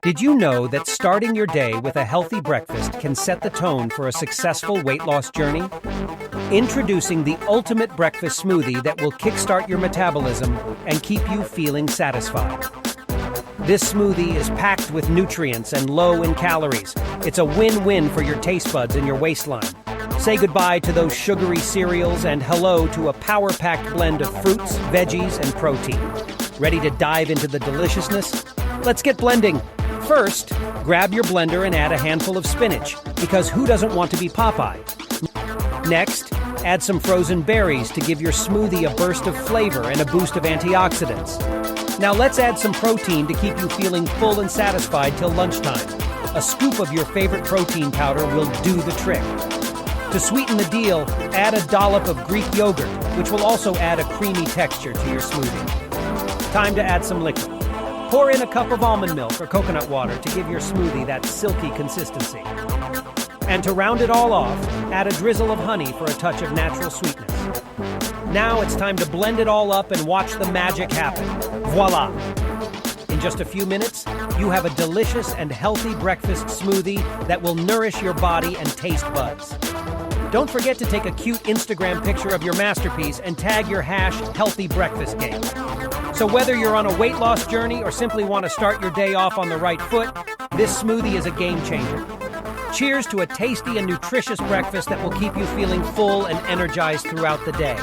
Did you know that starting your day with a healthy breakfast can set the tone for a successful weight loss journey? Introducing the ultimate breakfast smoothie that will kickstart your metabolism and keep you feeling satisfied. This smoothie is packed with nutrients and low in calories. It's a win-win for your taste buds and your waistline. Say goodbye to those sugary cereals and hello to a power-packed blend of fruits, veggies, and protein. Ready to dive into the deliciousness? Let's get blending. First, grab your blender and add a handful of spinach, because who doesn't want to be Popeye? Next, add some frozen berries to give your smoothie a burst of flavor and a boost of antioxidants. Now let's add some protein to keep you feeling full and satisfied till lunchtime. A scoop of your favorite protein powder will do the trick. To sweeten the deal, add a dollop of Greek yogurt, which will also add a creamy texture to your smoothie. Time to add some liquid. Pour in a cup of almond milk or coconut water to give your smoothie that silky consistency. And to round it all off, add a drizzle of honey for a touch of natural sweetness. Now it's time to blend it all up and watch the magic happen. Voila! In just a few minutes, you have a delicious and healthy breakfast smoothie that will nourish your body and taste buds. Don't forget to take a cute Instagram picture of your masterpiece and tag your #HealthyBreakfastGame. So whether you're on a weight loss journey or simply want to start your day off on the right foot, this smoothie is a game changer. Cheers to a tasty and nutritious breakfast that will keep you feeling full and energized throughout the day.